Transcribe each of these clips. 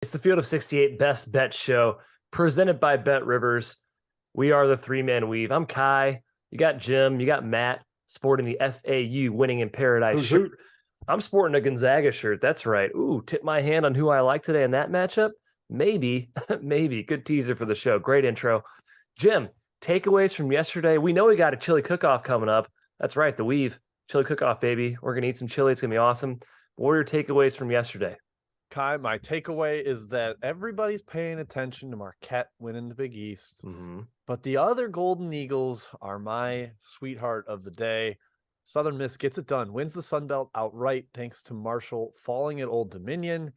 It's the Field of 68 Best Bet Show presented by BetRivers. We are the three-man weave. I'm Kai. You got Jim. You got Matt sporting the FAU Winning in Paradise shirt. I'm sporting a Gonzaga shirt. That's right. Ooh, tip my hand on who I like today in that matchup. Maybe. Good teaser for the show. Great intro. Jim, takeaways from yesterday. We know we got a chili cook-off coming up. That's right, the weave. Chili cook-off, baby. We're going to eat some chili. It's going to be awesome. What were your takeaways from yesterday? Kai, my takeaway is that everybody's paying attention to Marquette winning the Big East, but the other Golden Eagles are my sweetheart of the day. Southern Miss gets it done, wins the Sun Belt outright thanks to Marshall falling at Old Dominion,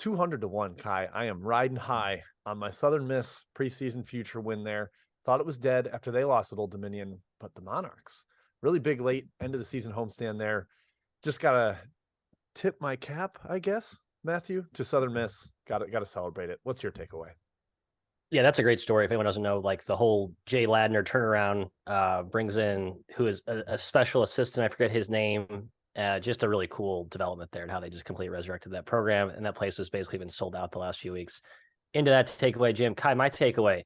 200-1. Kai, I am riding high on my Southern Miss preseason future win there. Thought it was dead after they lost at Old Dominion, but the Monarchs, really big late end of the season homestand there. Just gotta tip my cap, I guess, Matthew, to Southern Miss. Got to celebrate it. What's your takeaway? Yeah, that's a great story. If anyone doesn't know, like the whole Jay Ladner turnaround brings in who is a special assistant. I forget his name. Just a really cool development there and how they just completely resurrected that program. And that place has basically been sold out the last few weeks. Into that takeaway, Jim. Kai, my takeaway.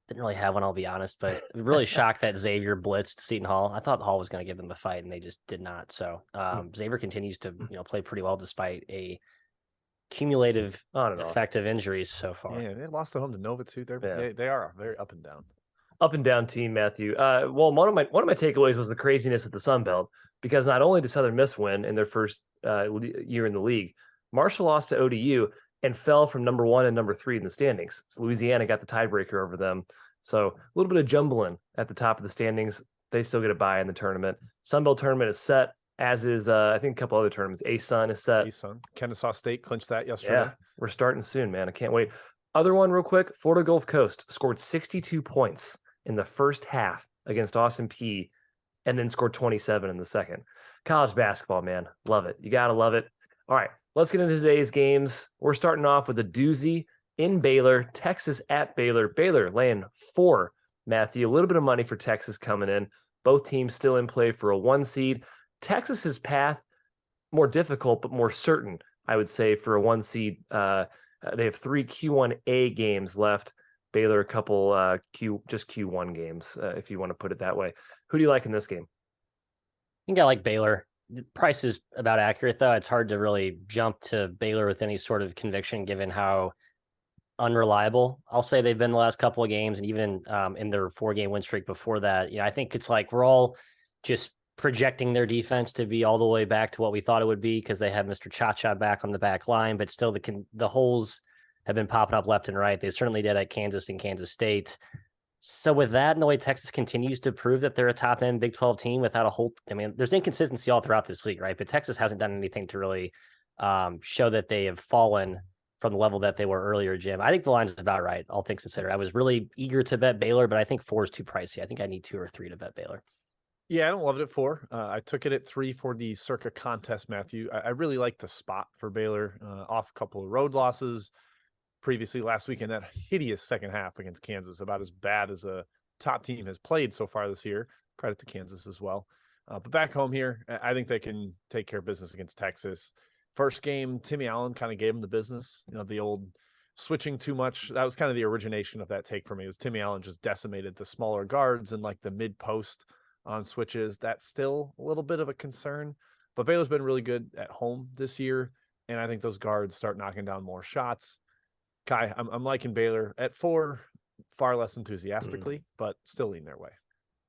Didn't really have one, I'll be honest, but really shocked that Xavier blitzed Seton Hall. I thought Hall was going to give them the fight, and they just did not. So Xavier continues to play pretty well despite a cumulative effect of injuries so far. Yeah, they lost at home to Nova too. They are very up and down. Up and down team, Matthew. Well, one of my takeaways was the craziness at the Sun Belt, because not only did Southern Miss win in their first year in the league, Marshall lost to ODU and fell from number 1 and number 3 in the standings. So Louisiana got the tiebreaker over them. So a little bit of jumbling at the top of the standings. They still get a bye in the tournament. Sun Belt tournament is set, as is I think a couple other tournaments. ASUN is set. ASUN. Kennesaw State clinched that yesterday. Yeah, we're starting soon, man. I can't wait. Other one real quick, Florida Gulf Coast scored 62 points in the first half against Austin Peay and then scored 27 in the second. College basketball, man. Love it. You got to love it. All right, let's get into today's games. We're starting off with a doozy in Baylor, Texas at Baylor. Baylor laying 4, Matthew. A little bit of money for Texas coming in. Both teams still in play for a 1 seed. Texas's path more difficult, but more certain, I would say, for a 1 seed. They have 3 Q1A games left. Baylor, a couple Q1 games, if you want to put it that way. Who do you like in this game? I think I like Baylor. The price is about accurate, though. It's hard to really jump to Baylor with any sort of conviction, given how unreliable I'll say they've been the last couple of games, and even in their 4-game win streak before that. I think it's like we're all just projecting their defense to be all the way back to what we thought it would be because they have Mr. Cha-Cha back on the back line, but still the holes have been popping up left and right. They certainly did at Kansas and Kansas State. So with that, and the way Texas continues to prove that they're a top-end Big 12 team without a whole – I mean, there's inconsistency all throughout this league, right? But Texas hasn't done anything to really show that they have fallen from the level that they were earlier, Jim. I think the line's about right, all things considered. I was really eager to bet Baylor, but I think 4 is too pricey. I think I need 2 or 3 to bet Baylor. Yeah, I don't love it at 4. I took it at 3 for the Circa contest, Matthew. I really like the spot for Baylor off a couple of road losses. Previously last weekend, that hideous second half against Kansas, about as bad as a top team has played so far this year. Credit to Kansas as well. But back home here, I think they can take care of business against Texas. First game, Timmy Allen kind of gave them the business. The old switching too much. That was kind of the origination of that take for me. It was Timmy Allen just decimated the smaller guards and like the mid post on switches. That's still a little bit of a concern. But Baylor's been really good at home this year, and I think those guards start knocking down more shots. Kai, I'm liking Baylor at 4, far less enthusiastically, but still lean their way.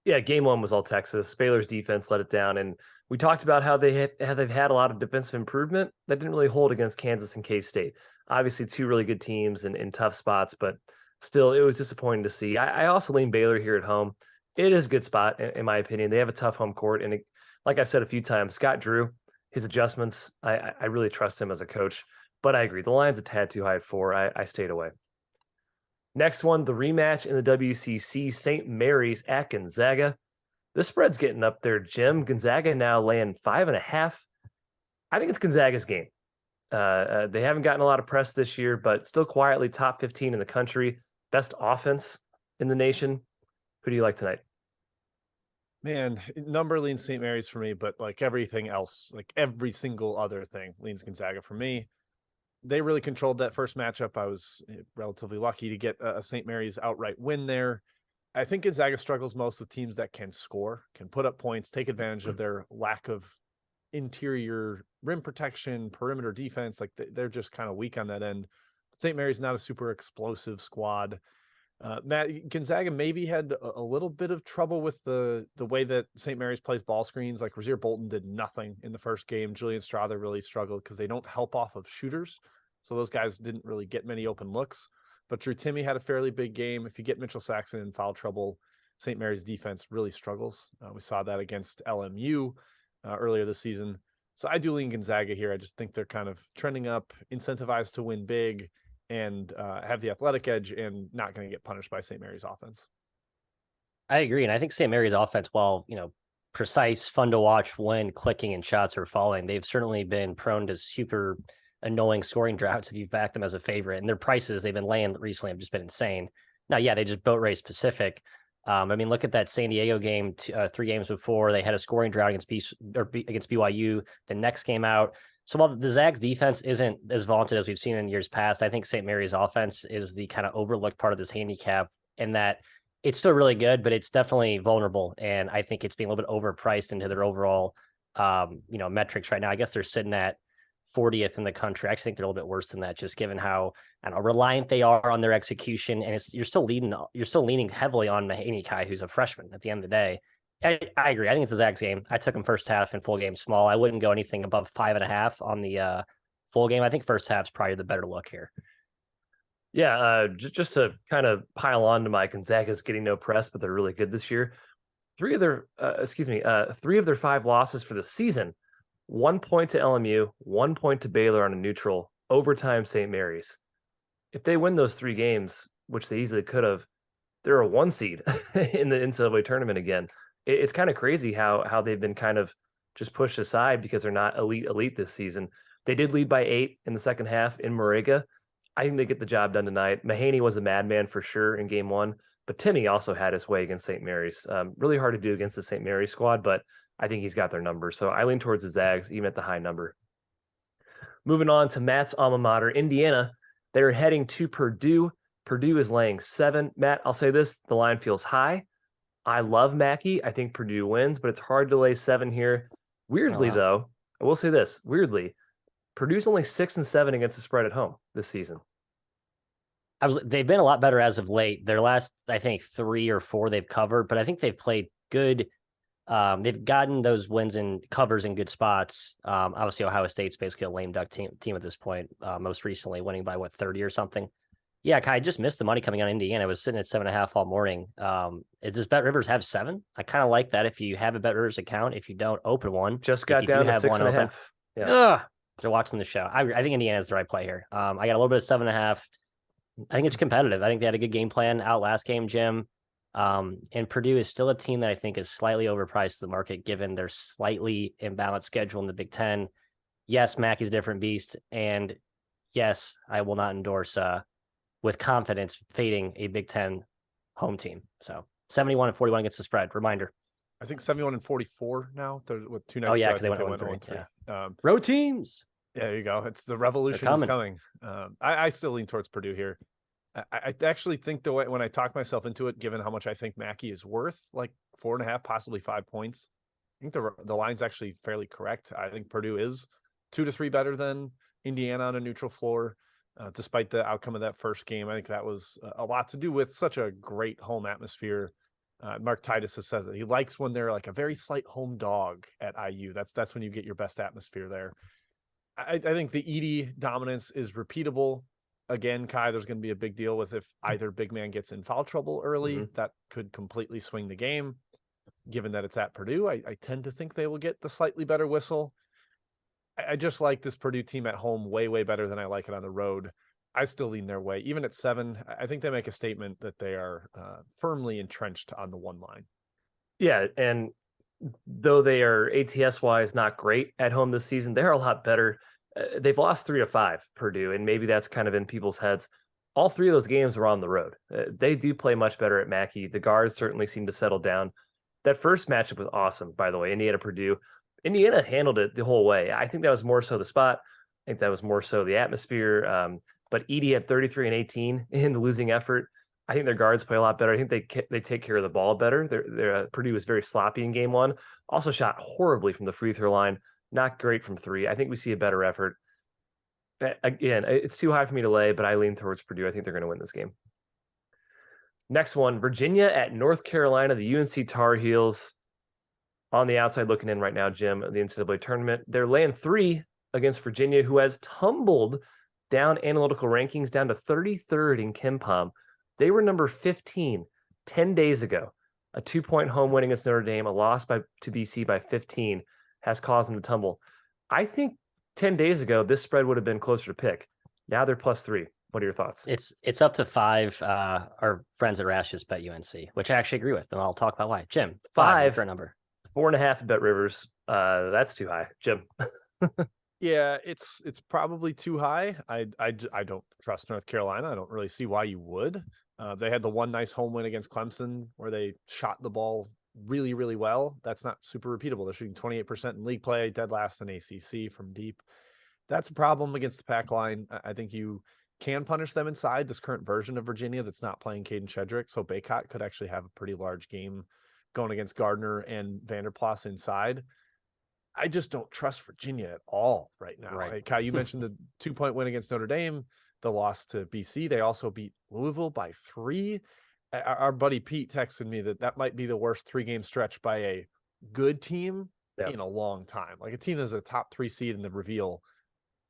Yeah, game 1 was all Texas. Baylor's defense let it down, and we talked about how they've had a lot of defensive improvement that didn't really hold against Kansas and K-State. Obviously, 2 really good teams in tough spots, but still, it was disappointing to see. I also lean Baylor here at home. It is a good spot, in my opinion. They have a tough home court, and like I've said a few times, Scott Drew, his adjustments, I really trust him as a coach. But I agree. The line's a tad too high at 4. I stayed away. Next one, the rematch in the WCC, St. Mary's at Gonzaga. This spread's getting up there, Jim. Gonzaga now laying 5.5. I think it's Gonzaga's game. They haven't gotten a lot of press this year, but still quietly top 15 in the country. Best offense in the nation. Who do you like tonight? Man, number leans St. Mary's for me, but like everything else, like every single other thing leans Gonzaga for me. they really controlled that first matchup. I was relatively lucky to get a St. Mary's outright win there. I think Gonzaga struggles most with teams that can score, can put up points, take advantage of their lack of interior rim protection, perimeter defense. Like they're just kind of weak on that end. St. Mary's not a super explosive squad. Matt, Gonzaga maybe had a little bit of trouble with the way that St. Mary's plays ball screens. Like Rasir Bolton did nothing in the first game. Julian Strother really struggled because they don't help off of shooters. So those guys didn't really get many open looks. But Drew Timme had a fairly big game. If you get Mitchell Saxon in foul trouble, St. Mary's defense really struggles. We saw that against LMU earlier this season. So I do lean Gonzaga here. I just think they're kind of trending up, incentivized to win big, and have the athletic edge and not going to get punished by St. Mary's offense. I agree. And I think St. Mary's offense, while, precise, fun to watch when clicking and shots are falling, they've certainly been prone to super annoying scoring droughts if you've backed them as a favorite. And their prices they've been laying recently have just been insane. Now, yeah, they just boat race Pacific. Look at that San Diego game 3 games before. They had a scoring drought against BYU. The next game out. So while the Zags defense isn't as vaunted as we've seen in years past, I think St. Mary's offense is the kind of overlooked part of this handicap, in that it's still really good, but it's definitely vulnerable. And I think it's being a little bit overpriced into their overall, metrics right now. I guess they're sitting at 40th in the country. I actually think they're a little bit worse than that, just given how reliant they are on their execution. And you're still leaning heavily on Mahaney Kai, who's a freshman at the end of the day. I agree. I think it's a Zags game. I took him first half and full game small. I wouldn't go anything above 5.5 on the full game. I think first half's probably the better look here. Yeah, just to kind of pile on to my Gonzaga's getting no press, but they're really good this year. 3 of their 5 losses for the season. 1 point to LMU, 1 point to Baylor on a neutral, overtime St. Mary's. If they win those 3 games, which they easily could have, they're a 1 seed in the NCAA tournament again. It's kind of crazy how they've been kind of just pushed aside because they're not elite this season. They did lead by 8 in the second half in Moraga. I think they get the job done tonight. Mahaney was a madman for sure in game 1, but Timme also had his way against St. Mary's. Really hard to do against the St. Mary's squad, but I think he's got their number. So I lean towards the Zags, even at the high number. Moving on to Matt's alma mater, Indiana. They're heading to Purdue. Purdue is laying 7. Matt, I'll say this, the line feels high. I love Mackey. I think Purdue wins, but it's hard to lay 7 here. Weirdly, though, I will say this. Weirdly, Purdue's only 6-7 against the spread at home this season. They've been a lot better as of late. Their last, I think, 3 or 4 they've covered, but I think they've played good. They've gotten those wins and covers in good spots. Obviously, Ohio State's basically a lame duck team at this point, most recently winning by 30 or something. Yeah, Kai, I just missed the money coming on Indiana. I was sitting at 7.5 all morning. Does BetRivers have 7? I kind of like that. If you have a BetRivers account, if you don't, open one. Just got down to 6.5. Yeah. They're watching the show. I think Indiana is the right play here. I got a little bit of 7.5. I think it's competitive. I think they had a good game plan out last game, Jim. And Purdue is still a team that I think is slightly overpriced to the market, given their slightly imbalanced schedule in the Big Ten. Yes, Mackey's a different beast. And yes, I will not endorse with confidence fading a Big Ten home team. So 71-41 against the spread. Reminder. I think 71-44 now. With 2 nights. Oh yeah, because they went 1-3. Yeah. Road teams. Yeah, there you go. It's the revolution is coming. I still lean towards Purdue here. I actually think the way when I talk myself into it, given how much I think Mackey is worth, like 4.5, possibly 5 points, I think the line's actually fairly correct. I think Purdue is 2 to 3 better than Indiana on a neutral floor, despite the outcome of that first game. I think that was a lot to do with such a great home atmosphere. Mark Titus has said that he likes when they're like a very slight home dog at IU. That's when you get your best atmosphere there. I think the Edey dominance is repeatable. Again, Kai, there's going to be a big deal with if either big man gets in foul trouble early, that could completely swing the game. Given that it's at Purdue, I tend to think they will get the slightly better whistle. I just like this Purdue team at home way, way better than I like it on the road. I still lean their way. Even at 7, I think they make a statement that they are firmly entrenched on the 1 line. Yeah, and though they are ATS-wise not great at home this season, they're a lot better. They've lost 3 of 5, Purdue, and maybe that's kind of in people's heads. All 3 of those games were on the road. They do play much better at Mackey. The guards certainly seem to settle down. That first matchup was awesome, by the way, Indiana-Purdue. Indiana handled it the whole way. I think that was more so the spot. I think that was more so the atmosphere. But Edey had 33 and 18 in the losing effort. I think their guards play a lot better. I think they take care of the ball better. Purdue was very sloppy in game one. Also shot horribly from the free throw line. Not great from three. I think we see a better effort. Again, it's too high for me to lay, but I lean towards Purdue. I think they're going to win this game. Next one, Virginia at North Carolina, the UNC Tar Heels on the outside looking in right now, Jim, the NCAA tournament. They're laying 3 against Virginia, who has tumbled down analytical rankings down to 33rd in KenPom. They were number 15 10 days ago. A 2-point home win against Notre Dame, a loss to BC by 15 has caused them to tumble. I think 10 days ago, this spread would have been closer to pick. Now they're +3. What are your thoughts? It's up to 5. Our friends at Rash just bet UNC, which I actually agree with, and I'll talk about why. Jim, 5 is a fair number. 4.5 at BetRivers. That's too high. Jim. Yeah, it's probably too high. I don't trust North Carolina. I don't really see why you would. They had the one nice home win against Clemson where they shot the ball really, really well. That's not super repeatable. They're shooting 28% in league play, dead last in ACC from deep. That's a problem against the pack line. I think you can punish them inside this current version of Virginia that's not playing Caden Shedrick. So Baycott could actually have a pretty large game going against Gardner and Vanderplas inside. I just don't trust Virginia at all right now. Right. Kai, you mentioned the 2-point win against Notre Dame, the loss to BC. They also beat Louisville by 3. Our buddy Pete texted me that might be the worst 3-game stretch by a good team in a long time. Like a team that's a top 3 seed in the reveal.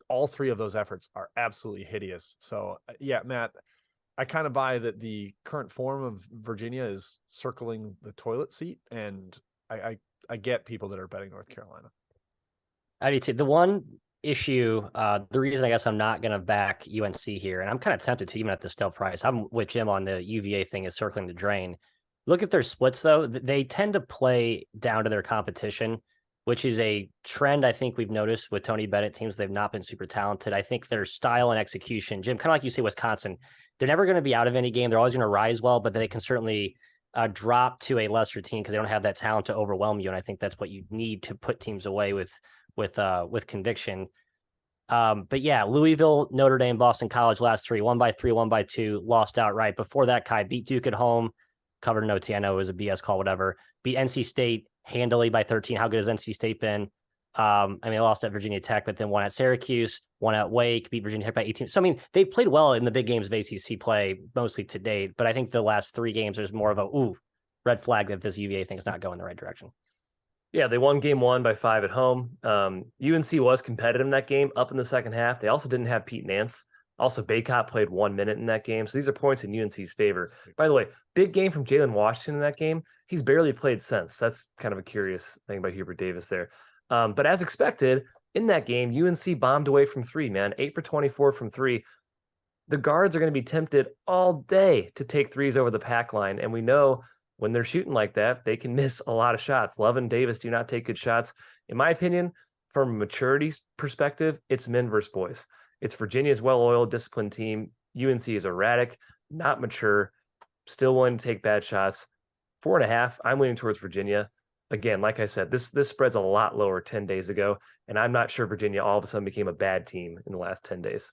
All 3 of those efforts are absolutely hideous. So yeah, Matt, I kind of buy that the current form of Virginia is circling the toilet seat, and I get people that are betting North Carolina. I do too. The one issue, the reason I guess I'm not going to back UNC here, and I'm kind of tempted to even at the still price. I'm with Jim on the UVA thing is circling the drain. Look at their splits though. They tend to play down to their competition, which is a trend I think we've noticed with Tony Bennett teams. They've not been super talented. I think their style and execution, Jim, kind of like you say, Wisconsin, they're never going to be out of any game. They're always going to rise well, but they can certainly drop to a lesser team because they don't have that talent to overwhelm you. And I think that's what you need to put teams away with conviction. But yeah, Louisville, Notre Dame, Boston College, last 3, 1-3, 1-2, lost outright. Before that, Kai beat Duke at home, covered an OT. I know it was a BS call, whatever. Beat NC State handily by 13. How good has NC State been? They lost at Virginia Tech, but then won at Syracuse, won at Wake, beat Virginia Tech by 18. So, they played well in the big games of ACC play, mostly to date. But I think the last 3 games, there's more of a, red flag that this UVA thing is not going the right direction. Yeah, they won game 1 by 5 at home. UNC was competitive in that game up in the second half. They also didn't have Pete Nance. Also, Baycott played 1 minute in that game. So these are points in UNC's favor. By the way, big game from Jalen Washington in that game. He's barely played since. That's kind of a curious thing about Hubert Davis there. But as expected, in that game, UNC bombed away from 3, man. 8 for 24 from 3. The guards are going to be tempted all day to take threes over the pack line. And we know when they're shooting like that, they can miss a lot of shots. Love and Davis do not take good shots. In my opinion, from a maturity perspective, it's men versus boys. It's Virginia's well-oiled, disciplined team. UNC is erratic, not mature, still willing to take bad shots. 4.5, I'm leaning towards Virginia. Again, like I said, this spread's a lot lower 10 days ago, and I'm not sure Virginia all of a sudden became a bad team in the last 10 days.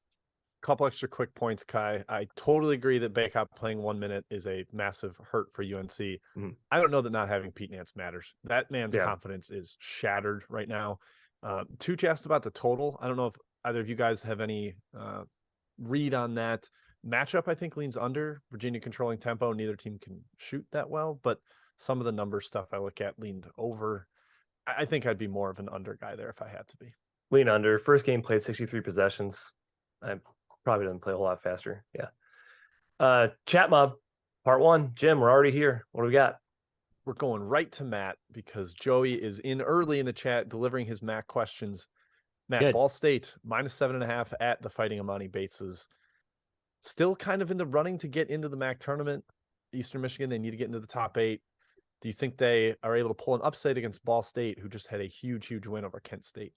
Couple extra quick points, Kai. I totally agree that Baycott playing 1 minute is a massive hurt for UNC. Mm-hmm. I don't know that not having Pete Nance matters. That man's confidence is shattered right now. Tuch asked about the total. I don't know if either of you guys have any read on that matchup. I think leans under. Virginia controlling tempo. Neither team can shoot that well, but some of the number stuff I look at leaned over. I think I'd be more of an under guy there if I had to be. Lean under. First game played 63 possessions. I probably didn't play a whole lot faster. Yeah. Chat mob, part 1. Jim, we're already here. What do we got? We're going right to Matt because Joey is in early in the chat delivering his Mac questions. Matt, good. Ball State, -7.5 at the Fighting Amani Bateses. Still kind of in the running to get into the MAC tournament. Eastern Michigan, they need to get into the top 8. Do you think they are able to pull an upset against Ball State, who just had a huge win over Kent State?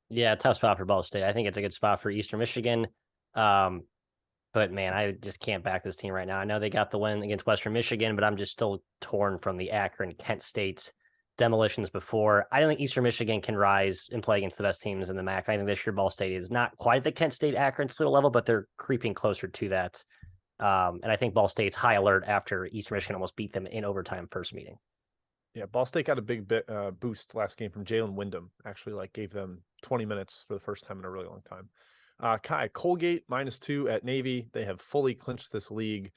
Yeah, tough spot for Ball State. I think it's a good spot for Eastern Michigan. But man, I just can't back this team right now. I know they got the win against Western Michigan, but I'm just still torn from the Akron Kent State demolitions before. I don't think Eastern Michigan can rise and play against the best teams in the MAC. I think this year Ball State is not quite at the Kent State Akron Toledo level, but they're creeping closer to that. And I think Ball State's high alert after Eastern Michigan almost beat them in overtime first meeting. Yeah, Ball State got a big boost last game from Jalen Wyndham. Actually, gave them 20 minutes for the first time in a really long time. Kai, Colgate -2 at Navy. They have fully clinched this league.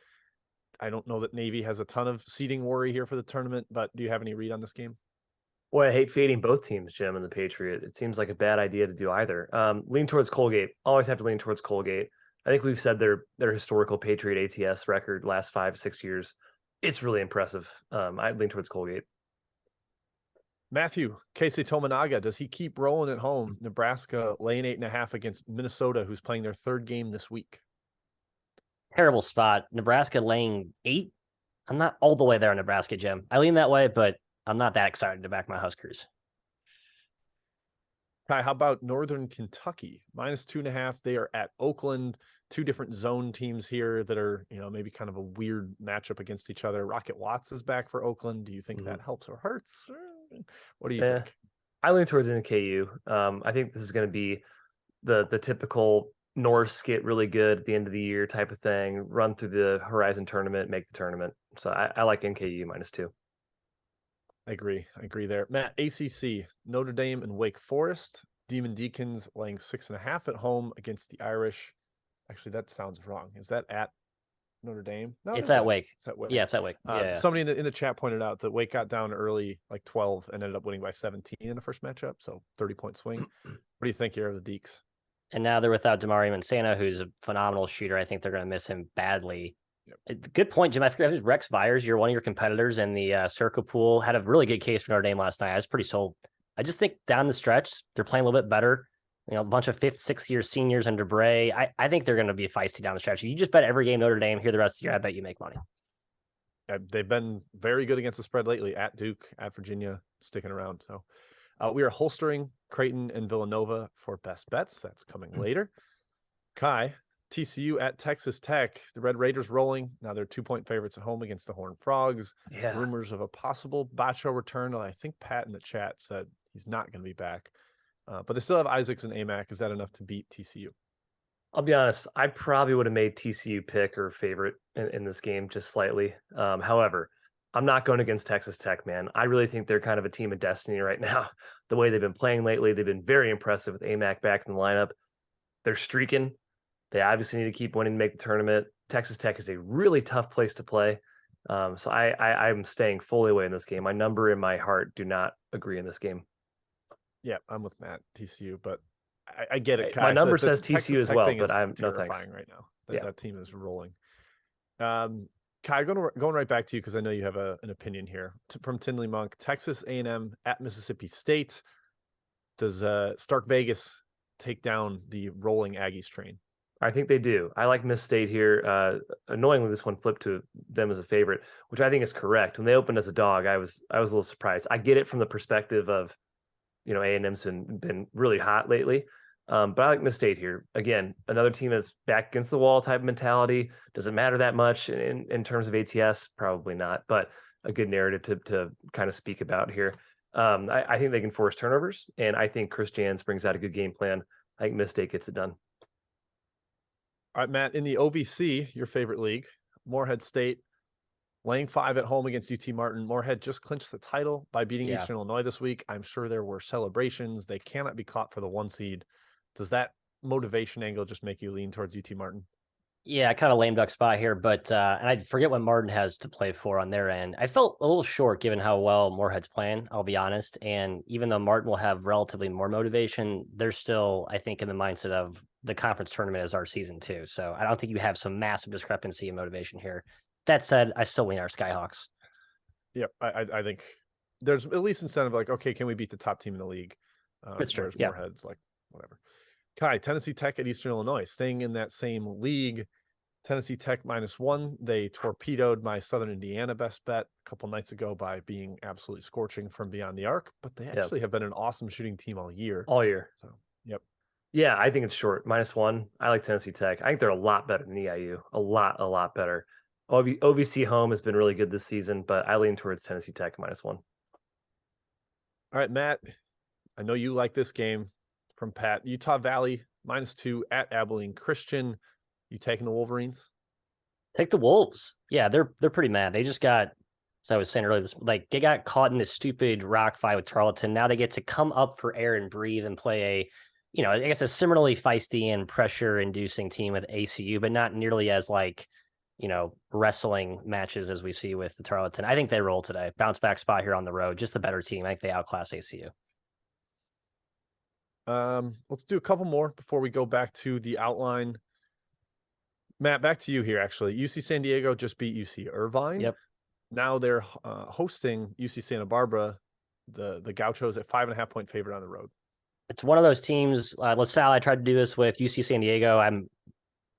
I don't know that Navy has a ton of seeding worry here for the tournament, but do you have any read on this game? Boy, I hate fading both teams, Jim and the Patriot. It seems like a bad idea to do either. Lean towards Colgate. Always have to lean towards Colgate. I think we've said their historical Patriot ATS record last 5-6 years. It's really impressive. I'd lean towards Colgate. Matthew, Casey Tominaga, does he keep rolling at home? Nebraska laying 8.5 against Minnesota, who's playing their third game this week. Terrible spot. Nebraska laying 8. I'm not all the way there on Nebraska, Jim. I lean that way, but I'm not that excited to back my Huskers. Kai, how about Northern Kentucky? -2.5. They are at Oakland. 2 different zone teams here that are, maybe kind of a weird matchup against each other. Rocket Watts is back for Oakland. Do you think that helps or hurts? What do you think? I lean towards NKU. I think this is going to be the typical Norse get really good at the end of the year type of thing, run through the Horizon tournament, make the tournament. So I like NKU -2. I agree there. Matt, ACC, Notre Dame and Wake Forest. Demon Deacons laying 6.5 at home against the Irish. Actually, that sounds wrong. Is that at Notre Dame? No, it's at Wake. It's at Wake. Yeah, it's at Wake. Somebody in the chat pointed out that Wake got down early, 12, and ended up winning by 17 in the first matchup. So 30-point swing. What do you think here of the Deeks? And now they're without Damari Mansana, who's a phenomenal shooter. I think they're going to miss him badly. Yep. Good point, Jim. I forget, it was Rex Byers. You're one of your competitors in the Circle Pool. Had a really good case for Notre Dame last night. I was pretty sold. I just think down the stretch, they're playing a little bit better. A bunch of 5th, 6th-year seniors under Bray. I think they're going to be feisty down the stretch. If you just bet every game Notre Dame here the rest of the year, I bet you make money. They've been very good against the spread lately at Duke, at Virginia, sticking around. So we are holstering Creighton and Villanova for best bets. That's coming later. Kai, TCU at Texas Tech. The Red Raiders rolling. Now they're 2-point favorites at home against the Horned Frogs. Yeah. Rumors of a possible Bacho return. I think Pat in the chat said he's not going to be back. But they still have Isaacs and Amac. Is that enough to beat TCU? I'll be honest. I probably would have made TCU pick or favorite in this game just slightly. However, I'm not going against Texas Tech, man. I really think they're kind of a team of destiny right now. The way they've been playing lately, they've been very impressive with Amac back in the lineup. They're streaking. They obviously need to keep winning to make the tournament. Texas Tech is a really tough place to play. So I'm staying fully away in this game. My number and my heart do not agree in this game. Yeah, I'm with Matt, TCU, but I get it. My number says TCU as well, but I'm no thanks. Right now, that team is rolling. Kai, going right back to you because I know you have an opinion here from Tinley Monk. Texas A&M at Mississippi State. Does Stark Vegas take down the rolling Aggies train? I think they do. I like Miss State here. Annoyingly, this one flipped to them as a favorite, which I think is correct. When they opened as a dog, I was a little surprised. I get it from the perspective of, A&M's been really hot lately. But I like Miss State here. Again, another team that's back against the wall type mentality. Does it matter that much in terms of ATS? Probably not, but a good narrative to kind of speak about here. I think they can force turnovers, and I think Chris Jans brings out a good game plan. I think Miss State gets it done. All right, Matt, in the OVC, your favorite league, Morehead State laying 5 at home against UT Martin. Morehead just clinched the title by beating Eastern Illinois this week. I'm sure there were celebrations. They cannot be caught for the 1 seed. Does that motivation angle just make you lean towards UT Martin? Yeah, kind of lame duck spot here, but and I forget what Martin has to play for on their end. I felt a little short given how well Morehead's playing, I'll be honest. And even though Martin will have relatively more motivation, they're still, I think, in the mindset of the conference tournament is our season too. So I don't think you have some massive discrepancy in motivation here. That said, I still lean our Skyhawks. Yep, I think there's at least incentive okay, can we beat the top team in the league? It's true. Morehead's whatever. Kai, Tennessee Tech at Eastern Illinois, staying in that same league. Tennessee Tech -1. They torpedoed my Southern Indiana best bet a couple nights ago by being absolutely scorching from beyond the arc, but they actually have been an awesome shooting team all year. So, yep. Yeah, I think it's short. -1. I like Tennessee Tech. I think they're a lot better than EIU. A lot better. OVC home has been really good this season, but I lean towards Tennessee Tech -1. All right, Matt, I know you like this game from Pat. Utah Valley -2 at Abilene Christian. You taking the Wolverines? Take the Wolves. Yeah, they're pretty mad. They just got, as I was saying earlier, they got caught in this stupid rock fight with Tarleton. Now they get to come up for air and breathe and play I guess a similarly feisty and pressure-inducing team with ACU, but not nearly as wrestling matches as we see with the Tarleton. I think they roll today. Bounce back spot here on the road. Just the better team. I think they outclass ACU. Let's do a couple more before we go back to the outline. Matt, back to you here, actually. UC San Diego just beat UC Irvine. Yep. Now they're hosting UC Santa Barbara. The Gauchos at 5.5-point favorite on the road. It's one of those teams. LaSalle, I tried to do this with UC San Diego. I'm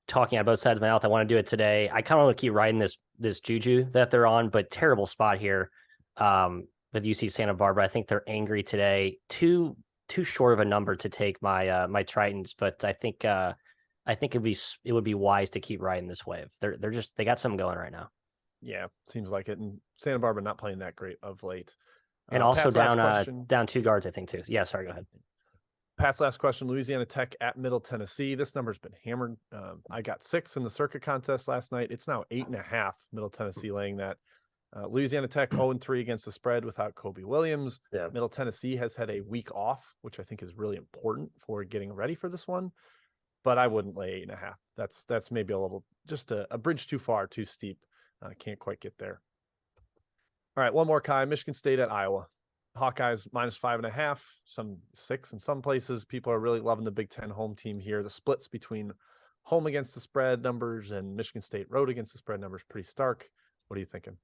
talking out both sides of my mouth. I want to do it today. I kind of want to keep riding this juju that they're on, but terrible spot here with UC Santa Barbara. I think they're angry today. Too short of a number to take my my Tritons, but I think it would be wise to keep riding this wave. They got something going right now. Yeah, seems like it. And Santa Barbara not playing that great of late. And also down 2 guards, I think, too. Yeah, sorry, go ahead. Pat's last question, Louisiana Tech at Middle Tennessee. This number's been hammered. I got 6 in the circuit contest last night. It's now 8.5, Middle Tennessee laying that. Louisiana Tech 0-3 against the spread without Kobe Williams. Yeah. Middle Tennessee has had a week off, which I think is really important for getting ready for this one. But I wouldn't lay 8.5. That's maybe a little, just a bridge too far, too steep. I can't quite get there. All right, one more, Kai. Michigan State at Iowa. Hawkeyes -5.5, some 6 in some places. People are really loving the Big Ten home team here. The splits between home against the spread numbers and Michigan State road against the spread numbers pretty stark. What are you thinking?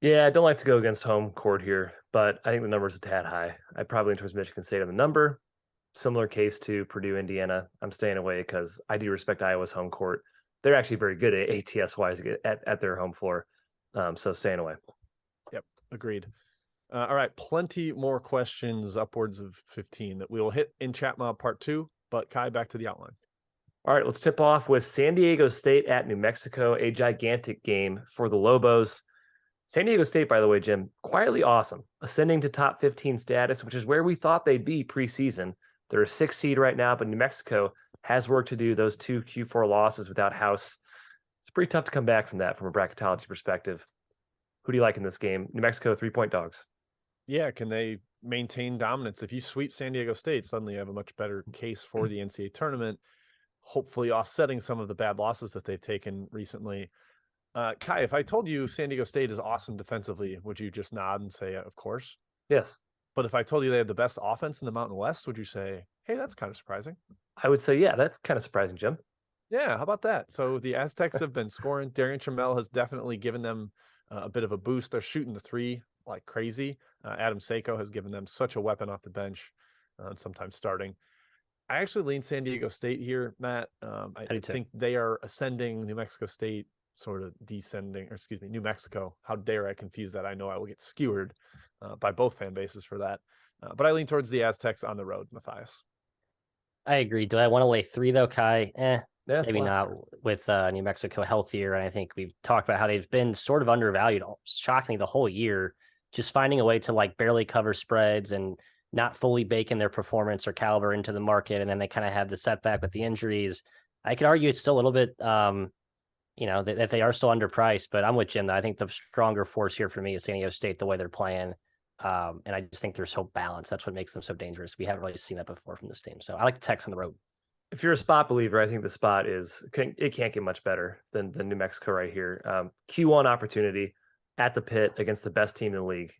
Yeah, I don't like to go against home court here, but I think the number's a tad high. I'd probably lean towards Michigan State on the number. Similar case to Purdue, Indiana. I'm staying away because I do respect Iowa's home court. They're actually very good at ATS-wise at their home floor. So staying away. Yep, agreed. All right, plenty more questions, upwards of 15 that we will hit in Chat Mob Part 2. But Kai, back to the outline. All right, let's tip off with San Diego State at New Mexico, a gigantic game for the Lobos. San Diego State, by the way, Jim, quietly awesome, ascending to top 15 status, which is where we thought they'd be preseason. They're a 6th seed right now, but New Mexico has work to do. Those 2 Q4 losses without House. It's pretty tough to come back from that from a bracketology perspective. Who do you like in this game? New Mexico, 3-point dogs. Yeah, can they maintain dominance? If you sweep San Diego State, suddenly you have a much better case for the NCAA tournament, hopefully offsetting some of the bad losses that they've taken recently. Kai, if I told you San Diego State is awesome defensively, would you just nod and say, of course? Yes. But if I told you they had the best offense in the Mountain West, would you say, hey, that's kind of surprising? I would say, yeah, that's kind of surprising, Jim. Yeah, how about that? So the Aztecs have been scoring. Darian Trammell has definitely given them a bit of a boost. They're shooting the 3 like crazy. Adam Seiko has given them such a weapon off the bench, sometimes starting. I actually lean San Diego State here, Matt. I think they are ascending. New Mexico State sort of descending, or excuse me, New Mexico. How dare I confuse that? I know I will get skewered by both fan bases for that. But I lean towards the Aztecs on the road, Matthias. I agree. Do I want to lay 3 though, Kai? Maybe not with New Mexico healthier. And I think we've talked about how they've been sort of undervalued, shockingly, the whole year, just finding a way to like barely cover spreads and not fully bake in their performance or caliber into the market. And then they kind of have the setback with the injuries. I could argue it's still a little bit, that they are still underpriced, but I'm with Jim. I think the stronger force here for me is San Diego State, the way they're playing. And I just think they're so balanced. That's what makes them so dangerous. We haven't really seen that before from this team. So I like the Tex on the road. If you're a spot believer, I think the spot it can't get much better than New Mexico right here. Q1 opportunity at the pit against the best team in the league.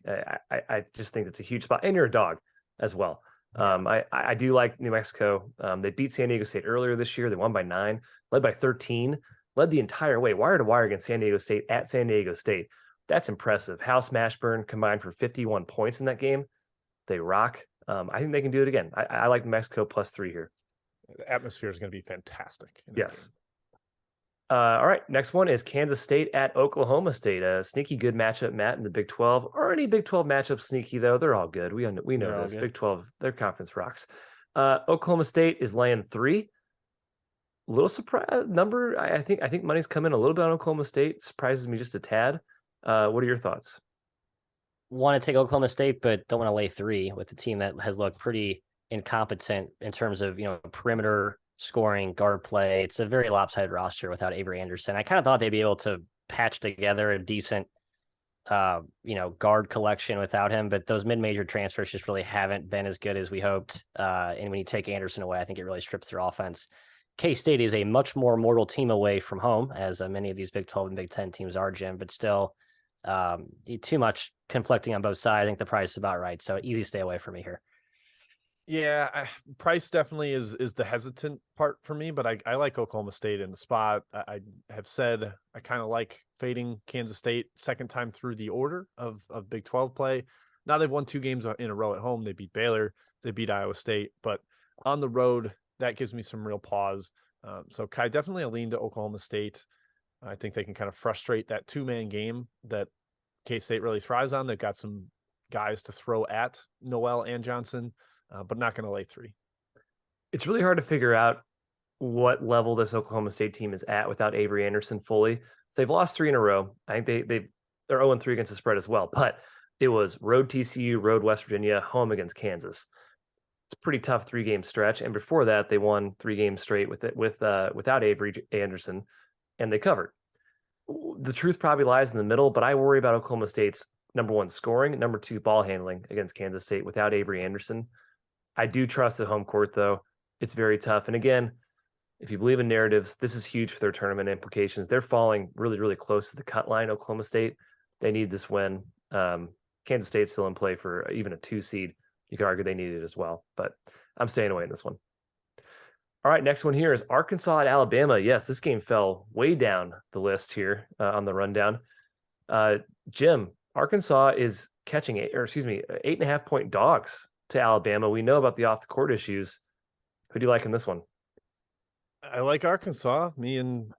I just think it's a huge spot, and you're a dog as well. I do like New Mexico. They beat San Diego State earlier this year. They won by 9, led by 13, led the entire way, wire to wire against San Diego State at San Diego State. That's impressive. House Mashburn combined for 51 points in that game. They rock. I think they can do it again. I like New Mexico +3 here. The atmosphere is going to be fantastic. Yes. All right. Next one is Kansas State at Oklahoma State. A sneaky good matchup, Matt, in the Big 12. Or any Big 12 matchup sneaky, though. They're all good. We know this. Big 12, their conference rocks. Oklahoma State is laying 3. Little surprise number. I think money's come in a little bit on Oklahoma State. Surprises me just a tad. What are your thoughts? want to take Oklahoma State, but don't want to lay 3 with the team that has looked pretty incompetent in terms of, perimeter scoring, guard play. It's a very lopsided roster without Avery Anderson. I kind of thought they'd be able to patch together a decent, guard collection without him, but those mid-major transfers just really haven't been as good as we hoped. And when you take Anderson away, I think it really strips their offense. K-State is a much more mortal team away from home, as many of these Big 12 and Big 10 teams are, Jim, but still too much conflicting on both sides. I think the price is about right. So easy stay away from me here. Yeah, price definitely is the hesitant part for me, but I like Oklahoma State in the spot. I have said I kind of like fading Kansas State second time through the order of Big 12 play. Now they've won 2 games in a row at home. They beat Baylor, they beat Iowa State, but on the road, that gives me some real pause. So Kai, definitely a lean to Oklahoma State. I think they can kind of frustrate that 2-man game that K-State really thrives on. They've got some guys to throw at Noel and Johnson, but not going to lay 3. It's really hard to figure out what level this Oklahoma State team is at without Avery Anderson fully. So they've lost 3 in a row. I think they're 0-3 against the spread as well, but it was road TCU, road West Virginia, home against Kansas. It's a pretty tough 3-game stretch. And before that, they won 3 games straight without Avery Anderson, and they covered. The truth probably lies in the middle, but I worry about Oklahoma State's number 1 scoring, number 2 ball handling against Kansas State without Avery Anderson. I do trust the home court, though. It's very tough. And again, if you believe in narratives, this is huge for their tournament implications. They're falling really, really close to the cut line, Oklahoma State. They need this win. Kansas State's still in play for even a 2 seed. You could argue they need it as well, but I'm staying away in this one. All right, next one here is Arkansas at Alabama. Yes, this game fell way down the list here on the rundown. Jim, Arkansas is catching 8.5 point dogs to Alabama. We know about the off the court issues. Who do you like in this one? I like Arkansas. Me and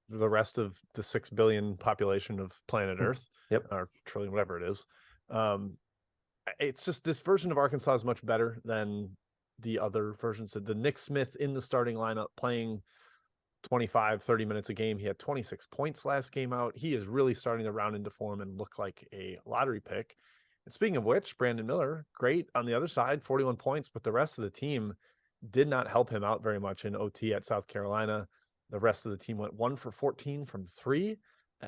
the rest of the 6 billion population of planet Earth. Yep, or trillion, whatever it is. It's just this version of Arkansas is much better than the other versions. The Nick Smith in the starting lineup playing 25-30 minutes a game. He had 26 points last game out. He is really starting to round into form and look like a lottery pick. And speaking of which, Brandon Miller, great on the other side, 41 points, but the rest of the team did not help him out very much in OT at South Carolina. The rest of the team went 1 for 14 from 3.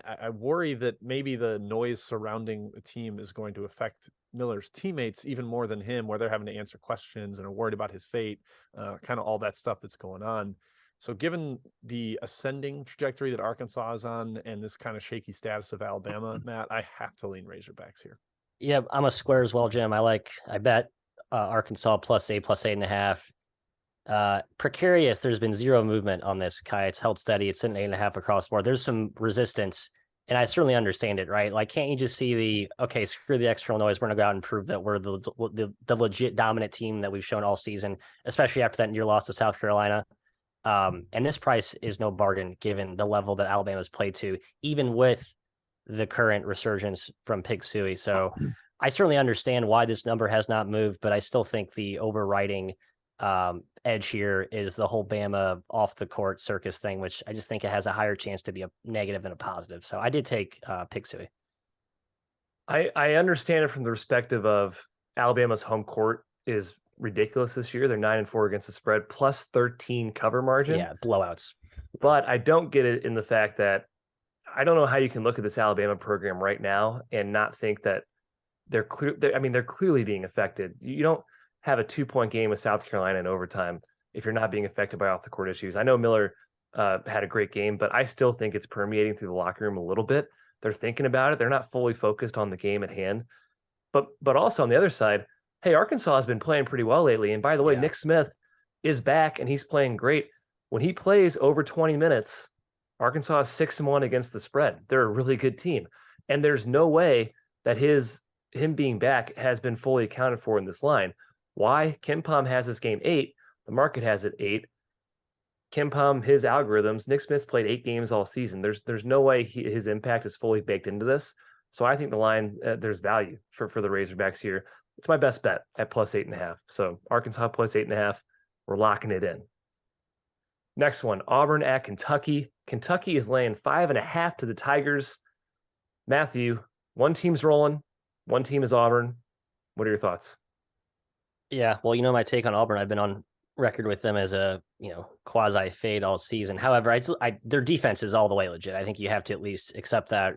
I worry that maybe the noise surrounding the team is going to affect Miller's teammates even more than him, where they're having to answer questions and are worried about his fate, kind of all that stuff that's going on. So given the ascending trajectory that Arkansas is on and this kind of shaky status of Alabama, Matt, I have to lean Razorbacks here. Yeah, I'm a square as well, Jim. I bet Arkansas plus 8.5. Precarious. There's been 0 movement on this, Kai. It's held steady. It's sitting 8.5 across the board. There's some resistance, and I certainly understand it, right? Like, can't you just see screw the external noise. We're going to go out and prove that we're the legit dominant team that we've shown all season, especially after that near loss to South Carolina. And this price is no bargain given the level that Alabama's played to, even with the current resurgence from Pig Suey. So I certainly understand why this number has not moved, but I still think the overriding edge here is the whole Bama off the court circus thing, which I just think it has a higher chance to be a negative than a positive. So I did take Pig Suey. I understand it from the perspective of Alabama's home court is ridiculous this year. They're 9-4 against the spread, plus 13 cover margin. Yeah, blowouts. But I don't get it in the fact that I don't know how you can look at this Alabama program right now and not think that they're clearly being affected. You don't have a 2-point game with South Carolina in overtime if you're not being affected by off the court issues. I know Miller had a great game, but I still think it's permeating through the locker room a little bit. They're thinking about it. They're not fully focused on the game at hand. But also on the other side, hey, Arkansas has been playing pretty well lately. And by the way, Nick Smith is back and he's playing great. When he plays over 20 minutes, Arkansas is 6-1 against the spread. They're a really good team. And there's no way that him being back has been fully accounted for in this line. Why? KenPom has this game 8. The market has it 8. KenPom, his algorithms, Nick Smith's played 8 games all season. There's no way his impact is fully baked into this. So I think the line, there's value for the Razorbacks here. It's my best bet at plus 8.5. So Arkansas plus 8.5. We're locking it in. Next one, Auburn at Kentucky. Kentucky is laying 5.5 to the Tigers. Matthew, one team's rolling, One team is Auburn. What are your thoughts? Yeah, well, my take on Auburn. I've been on record with them as a quasi fade all season. However, their defense is all the way legit. I think you have to at least accept that.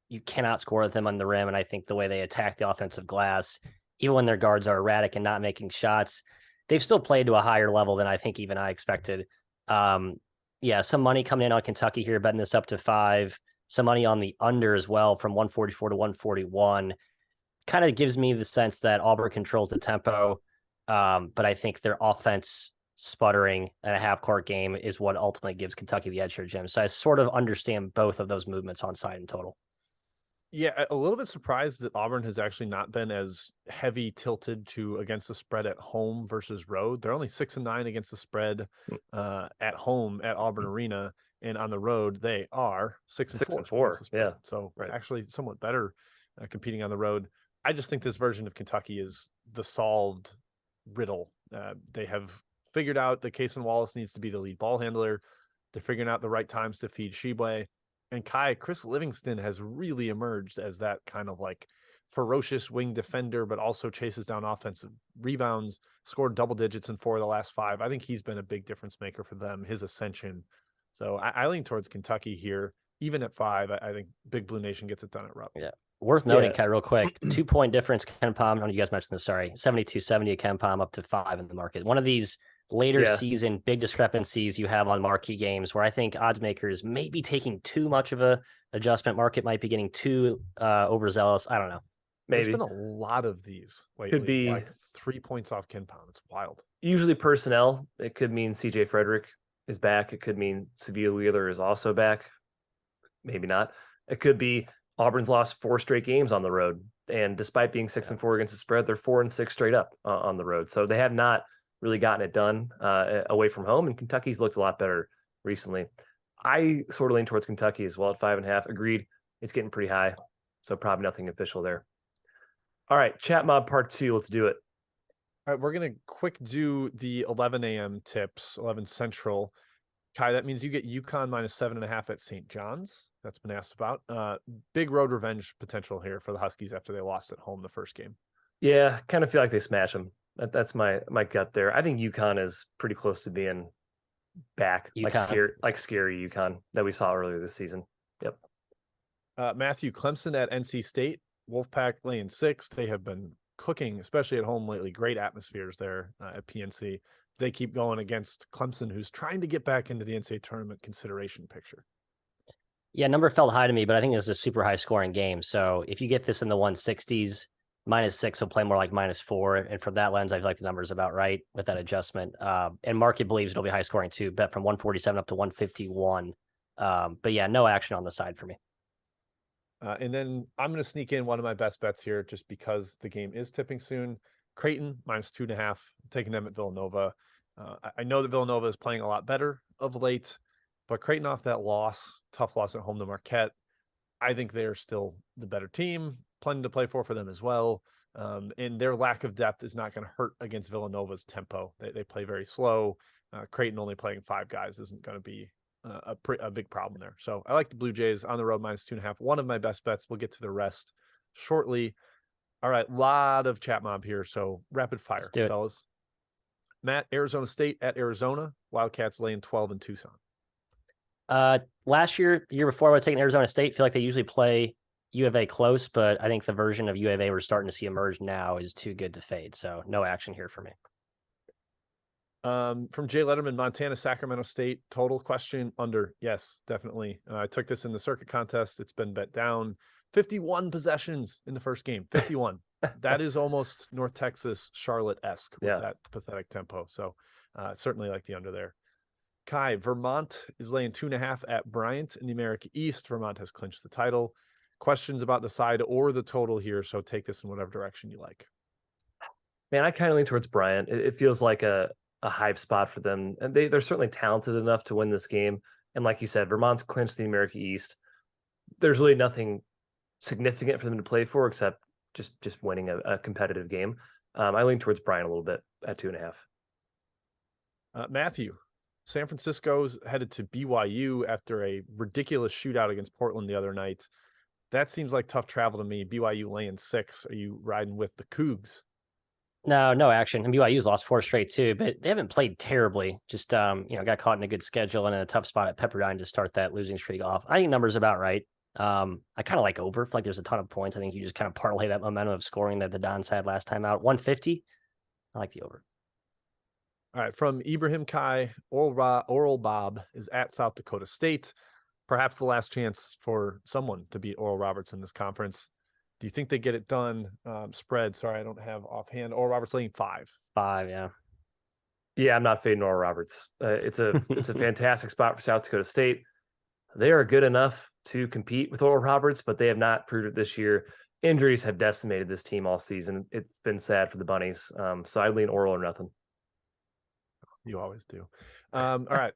You cannot score with them on the rim, and I think the way they attack the offensive glass, even when their guards are erratic and not making shots, they've still played to a higher level than I think even I expected. Yeah, some money coming in on Kentucky here, betting this up to 5. Some money on the under as well from 144 to 141. Kind of gives me the sense that Auburn controls the tempo, but I think their offense sputtering in a half-court game is what ultimately gives Kentucky the edge here, Jim. So I sort of understand both of those movements on side and total. Yeah, a little bit surprised that Auburn has actually not been as heavy tilted to against the spread at home versus road. They're only 6-9 against the spread at home at Auburn Arena, and on the road they are 6-4. Yeah, so right. Actually somewhat better competing on the road. I just think this version of Kentucky is the solved riddle. They have figured out that Cason Wallace needs to be the lead ball handler. They're figuring out the right times to feed Shibwe. And Chris Livingston has really emerged as that kind of like ferocious wing defender, but also chases down offensive rebounds, scored double digits in 4 of the last 5. I think he's been a big difference maker for them, his ascension. So I lean towards Kentucky here, even at 5. I think Big Blue Nation gets it done at Rupp. Yeah. Worth noting, Kai, real quick, 2-point difference, Ken Palm. I don't know if you guys mentioned this, sorry. 72-70 at Ken Palm, up to 5 in the market. One of these later season big discrepancies you have on marquee games where I think odds makers may be taking too much of a adjustment. Market might be getting too overzealous. I don't know. Maybe. There's been a lot of these lately. Could be like 3 points off Ken Palm. It's wild. Usually personnel. It could mean CJ Frederick is back. It could mean Sevilla Wheeler is also back. Maybe not. It could be Auburn's lost 4 straight games on the road. And despite being 6-4 against the spread, they're 4-6 straight up on the road. So they have not really gotten it done away from home. And Kentucky's looked a lot better recently. I sort of lean towards Kentucky as well at 5.5. Agreed. It's getting pretty high. So probably nothing official there. All right. Chat Mob Part 2. Let's do it. All right. We're going to quick do the 11 a.m. tips, 11 Central. Kai, that means you get UConn minus 7.5 at St. John's. That's been asked about. Big road revenge potential here for the Huskies after they lost at home the first game. Yeah, kind of feel like they smash them. That's my gut there. I think UConn is pretty close to being back, UConn. like scary UConn that we saw earlier this season. Yep. Matthew, Clemson at NC State. Wolfpack laying 6. They have been cooking, especially at home lately. Great atmospheres there at PNC. They keep going against Clemson, who's trying to get back into the NCAA tournament consideration picture. Yeah, number felt high to me, but I think this is a super high scoring game. So if you get this in the 160s, -6 will play more like -4. And from that lens, I feel like the number is about right with that adjustment. And market believes it'll be high scoring too. Bet from 147 up to 151. But yeah, no action on the side for me. And then I'm going to sneak in one of my best bets here just because the game is tipping soon. Creighton -2.5, taking them at Villanova. I know that Villanova is playing a lot better of late, but Creighton off that tough loss at home to Marquette, I think they're still the better team, plenty to play for them as well. And their lack of depth is not going to hurt against Villanova's tempo. They play very slow. Creighton only playing 5 guys isn't going to be a big problem there. So I like the Blue Jays on the road -2.5. One of my best bets. We'll get to the rest shortly. All right, lot of chat mob here, so rapid fire, fellas. Matt, Arizona State at Arizona. Wildcats laying 12 in Tucson. Last year, the year before, I would take Arizona State. Feel like they usually play U of A close, but I think the version of U of A we're starting to see emerge now is too good to fade. So no action here for me. From Jay Letterman, Montana, Sacramento State, total question under. Yes, definitely. I took this in the circuit contest. It's been bet down. 51 possessions in the first game. 51. That is almost North Texas, Charlotte-esque with that pathetic tempo. So certainly like the under there. Kai, Vermont is laying 2.5 at Bryant in the America East. Vermont has clinched the title. Questions about the side or the total here, so take this in whatever direction you like. Man, I kind of lean towards Bryant. It feels like a hype spot for them. And they're certainly talented enough to win this game. And like you said, Vermont's clinched the America East. There's really nothing significant for them to play for except just winning a competitive game. I lean towards Bryant a little bit at 2.5. Matthew, San Francisco's headed to BYU after a ridiculous shootout against Portland the other night. That seems like tough travel to me. BYU laying 6. Are you riding with the Cougs? No action. And BYU's lost 4 straight too, but they haven't played terribly. Just got caught in a good schedule and in a tough spot at Pepperdine to start that losing streak off. I think numbers about right. I kind of like over. I feel like there's a ton of points. I think you just kind of parlay that momentum of scoring that the Dons had last time out. 150. I like the over. All right, from Ibrahim Kai, Oral Bob is at South Dakota State. Perhaps the last chance for someone to beat Oral Roberts in this conference. Do you think they get it done? Spread, sorry, I don't have offhand. Oral Roberts laying 5. 5, yeah. Yeah, I'm not fading Oral Roberts. It's a fantastic spot for South Dakota State. They are good enough to compete with Oral Roberts, but they have not proved it this year. Injuries have decimated this team all season. It's been sad for the Bunnies. So I lean Oral or nothing. You always do. All right.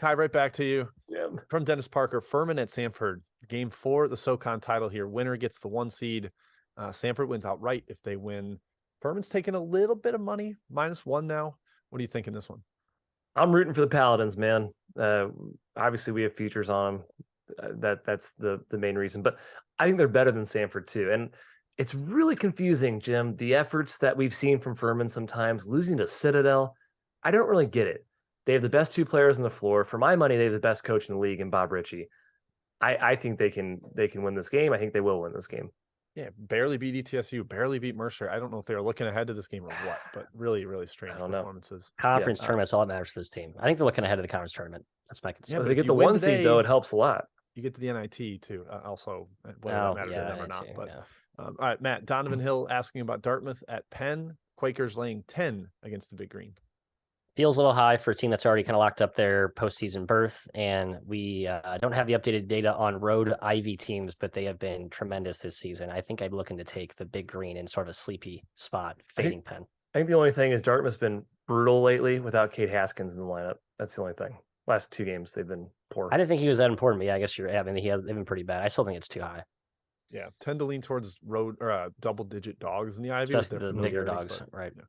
Kai, right back to you. Yeah. From Dennis Parker, Furman at Samford. Game 4, the SoCon title here. Winner gets the 1 seed. Samford wins outright if they win. Furman's taking a little bit of money, -1 now. What do you think in this one? I'm rooting for the Paladins, man. Obviously, we have futures on them. That's the main reason. But I think they're better than Samford, too. And it's really confusing, Jim, the efforts that we've seen from Furman sometimes. Losing to Citadel, I don't really get it. They have the best 2 players on the floor. For my money, they have the best coach in the league in Bob Ritchie. I think they can win this game. I think they will win this game. Yeah, barely beat ETSU, barely beat Mercer. I don't know if they were looking ahead to this game or what, but really, really strange performances. Conference tournament's all that matters for this team. I think they're looking ahead of the conference tournament. That's my concern. Yeah, if they get the 1 seed, though, it helps a lot. You get to the NIT, too. Also, whether that matters to them or not. But all right, Matt, Donovan Hill asking about Dartmouth at Penn. Quakers laying 10 against the Big Green. Feels a little high for a team that's already kind of locked up their postseason berth. And we don't have the updated data on road Ivy teams, but they have been tremendous this season. I think I'm looking to take the Big Green in sort of a sleepy spot, fading Penn. I think the only thing is Dartmouth's been brutal lately without Kate Haskins in the lineup. That's the only thing. Last 2 games, they've been poor. I didn't think he was that important, but yeah, I guess they've been pretty bad. I still think it's too high. Yeah, tend to lean towards road or double-digit dogs in the Ivy. Just the bigger dogs, right? Yeah.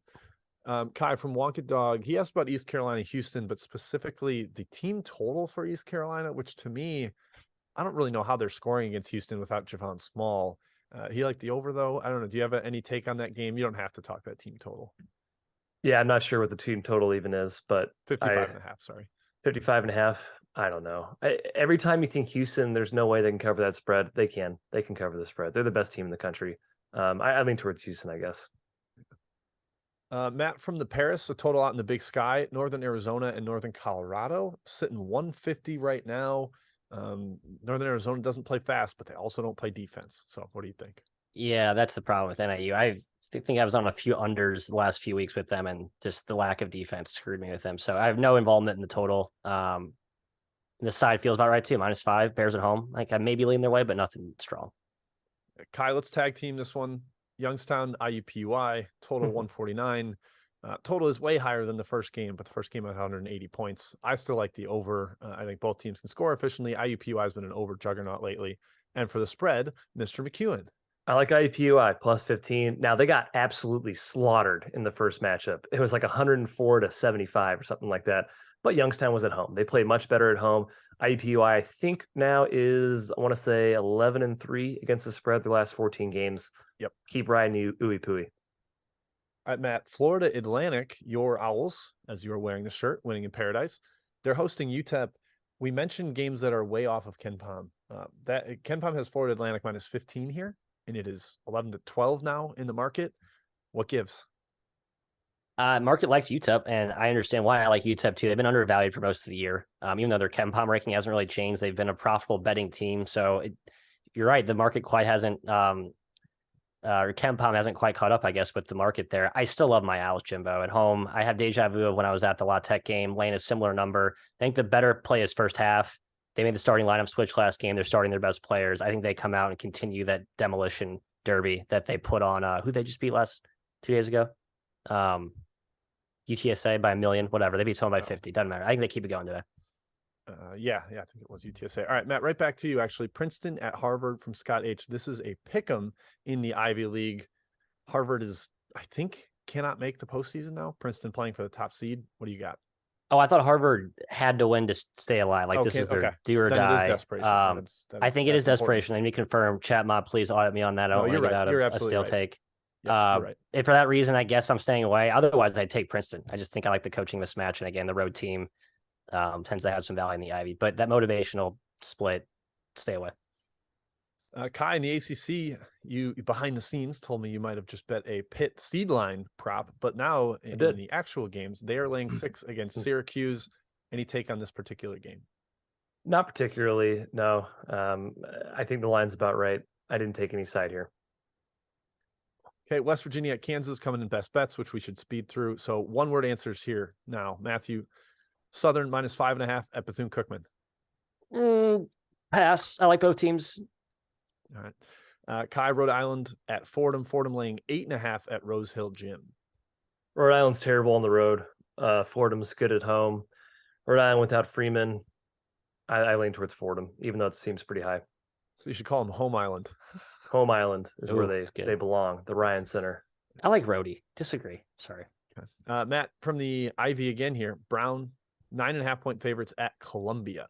Kai from Wonka Dog, he asked about East Carolina, Houston, but specifically the team total for East Carolina, which to me, I don't really know how they're scoring against Houston without Javon Small. He liked the over, though. I don't know. Do you have any take on that game? You don't have to talk that team total. Yeah, I'm not sure what the team total even is, but 55.5, sorry. 55.5. I don't know. Every time you think Houston, there's no way they can cover that spread. They can cover the spread. They're the best team in the country. I lean towards Houston, I guess. Matt from the Paris, a total out in the Big Sky, Northern Arizona and Northern Colorado, sitting 150 right now. Northern Arizona doesn't play fast, but they also don't play defense. So what do you think? Yeah, that's the problem with NIU. I think I was on a few unders the last few weeks with them, and just the lack of defense screwed me with them. So I have no involvement in the total. The side feels about right too. -5, Bears at home. Like I maybe lean their way, but nothing strong. Kai, let's tag team this one. Youngstown, IUPUI, total 149. Total is way higher than the first game, but the first game had 180 points. I still like the over. I think both teams can score efficiently. IUPUI has been an over juggernaut lately. And for the spread, Mr. McEwen. I like IUPUI +15. Now, they got absolutely slaughtered in the first matchup. It was like 104-75 or something like that. But Youngstown was at home. They played much better at home. IUPUI, I think now is, I want to say 11-3 against the spread the last 14 games. Yep. Keep riding you, ooey pooey. All right, Matt, Florida Atlantic, your Owls, as you are wearing the shirt, winning in paradise. They're hosting UTEP. We mentioned games that are way off of KenPom. That KenPom has Florida Atlantic -15 here, and it is 11-12 now in the market. What gives? Market likes UTEP, and I understand why I like UTEP too. They've been undervalued for most of the year. Even though their KenPom ranking hasn't really changed, they've been a profitable betting team. So you're right, the market quite hasn't, or KenPom hasn't quite caught up, I guess, with the market there. I still love my Owls, Jimbo. At home, I have deja vu of when I was at the La Tech game, laying a similar number. I think the better play is first half. They made the starting lineup switch last game. They're starting their best players. I think they come out and continue that demolition derby that they put on, who they just beat 2 days ago. UTSA by 1 million, whatever. They beat someone by 50. Doesn't matter. I think they keep it going today. Yeah, I think it was UTSA. All right, Matt, right back to you, actually. Princeton at Harvard from Scott H. This is a pick'em in the Ivy League. Harvard is, I think, cannot make the postseason now. Princeton playing for the top seed. What do you got? Oh, I thought Harvard had to win to stay alive. Like this is their do or then die. It is desperation. I think it is desperation. Let me confirm. Chat mob, please audit me on that. I don't want to get out of a stale take. Yeah, you're right. And for that reason, I guess I'm staying away. Otherwise, I'd take Princeton. I just think I like the coaching mismatch. And again, the road team tends to have some value in the Ivy. But that motivational split, stay away. Kai, in the ACC, you behind the scenes told me you might have just bet a Pitt seed line prop, but now in the actual games, they are laying 6 against Syracuse. Any take on this particular game? Not particularly, no. I think the line's about right. I didn't take any side here. Okay, West Virginia at Kansas coming in best bets, which we should speed through. So one-word answers here now. Matthew, Southern minus 5.5 at Bethune-Cookman. Pass. I like both teams. All right. Kai, Rhode Island at Fordham. Fordham laying 8.5 at Rose Hill Gym. Rhode Island's terrible on the road. Fordham's good at home. Rhode Island without Freeman, I lean towards Fordham, even though it seems pretty high. So you should call them Home Island. Home Island is where they belong. The Ryan Center. I like Rhodey. Disagree. Sorry. Okay. Matt, from the Ivy again here. Brown, 9.5-point favorites at Columbia.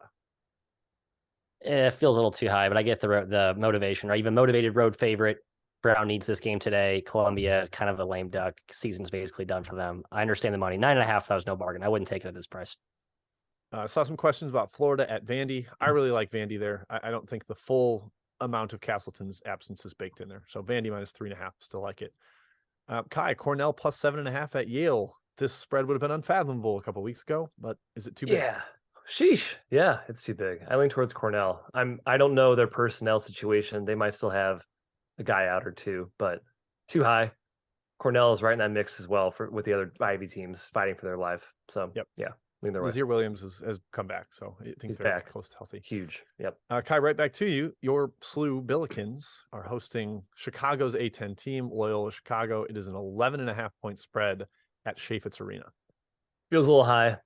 It feels a little too high, but I get the motivation, right? Even motivated road favorite. Brown needs this game today. Columbia, kind of a lame duck. Season's basically done for them. I understand the money. 9.5, that was no bargain. I wouldn't take it at this price. I saw some questions about Florida at Vandy. I really like Vandy there. I don't think the full amount of Castleton's absence is baked in there. So Vandy minus 3.5, still like it. Kai, Cornell plus 7.5 at Yale. This spread would have been unfathomable a couple weeks ago, but is it too big? Yeah. Sheesh. Yeah, it's too big. I lean towards Cornell. I don't know their personnel situation. They might still have a guy out or two, but too high. Cornell is right in that mix as well with the other Ivy teams fighting for their life. So yeah, lean their way. Nazir Williams has come back, so I think they're back close to healthy. Huge. Yep. Kai, right back to you. Your SLU Billikens are hosting Chicago's A-10 team, Loyola Chicago. It is an 11.5-point spread at Chaifetz Arena. Feels a little high.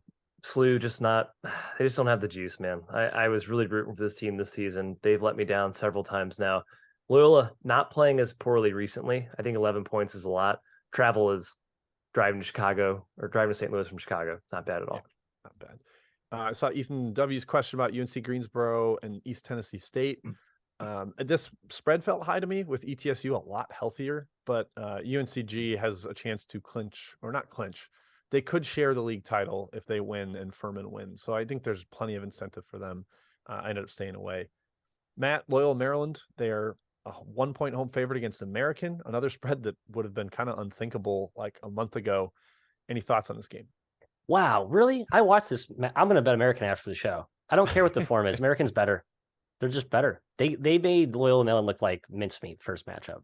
SLU they just don't have the juice, man. I was really rooting for this team this season. They've let me down several times now. Loyola not playing as poorly recently. I think 11 points is a lot. Travel is driving to Chicago or driving to St. Louis from Chicago. Not bad at all. Yeah, not bad. I saw Ethan W's question about UNC Greensboro and East Tennessee State. This spread felt high to me with ETSU a lot healthier, but UNCG has a chance to clinch or not clinch. They could share the league title if they win and Furman wins. So I think there's plenty of incentive for them. I ended up staying away. Matt, Loyola Maryland, they are a 1-point home favorite against American, another spread that would have been kind of unthinkable like a month ago. Any thoughts on this game? Wow, really? I watched this. I'm going to bet American after the show. I don't care what the form is. American's better. They're just better. They made Loyola Maryland look like mincemeat first matchup.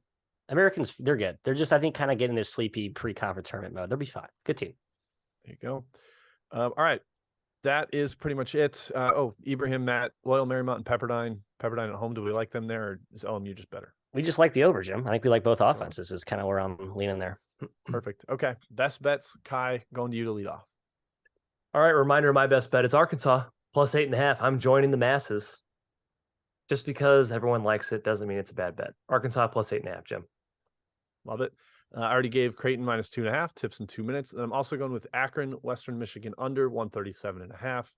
Americans, they're good. They're just, I think, kind of getting this sleepy pre-conference tournament mode. They'll be fine. Good team. There you go. All right. That is pretty much it. Ibrahim, Matt, Loyola Marymount, and Pepperdine. Pepperdine at home. Do we like them there, or is OMU just better? We just like the over, Jim. I think we like both offenses is kind of where I'm leaning there. Perfect. Okay. Best bets. Kai, going to you to lead off. All right. Reminder of my best bet. It's Arkansas plus 8.5. I'm joining the masses. Just because everyone likes it doesn't mean it's a bad bet. Arkansas plus 8.5, Jim. Love it. I already gave Creighton minus 2.5 tips in 2 minutes. And I'm also going with Akron, Western Michigan under 137.5.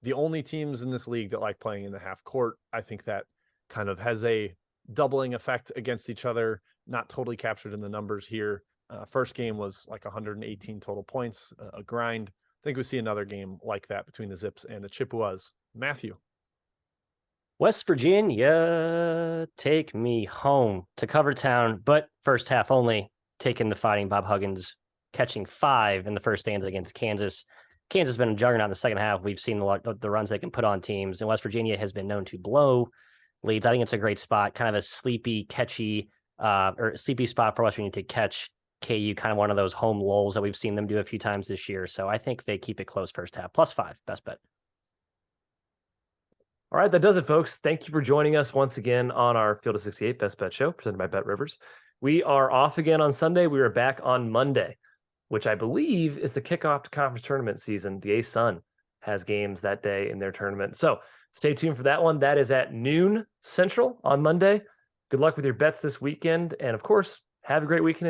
The only teams in this league that like playing in the half court. I think that kind of has a doubling effect against each other, not totally captured in the numbers here. First game was like 118 total points, a grind. I think we see another game like that between the Zips and the Chippewas. Matthew. West Virginia, take me home to cover town, but first half only. Taking the Fighting Bob Huggins, catching 5 in the first stanza against Kansas. Kansas has been a juggernaut in the second half. We've seen the runs they can put on teams, and West Virginia has been known to blow leads. I think it's a great spot, kind of a sleepy, catchy, or sleepy spot for West Virginia to catch KU, kind of one of those home lulls that we've seen them do a few times this year. So I think they keep it close first half. Plus 5, best bet. All right, that does it, folks. Thank you for joining us once again on our Field of 68 Best Bet Show, presented by BetRivers. We are off again on Sunday. We are back on Monday, which I believe is the kickoff to conference tournament season. The A-Sun has games that day in their tournament. So stay tuned for that one. That is at noon Central on Monday. Good luck with your bets this weekend. And, of course, have a great weekend.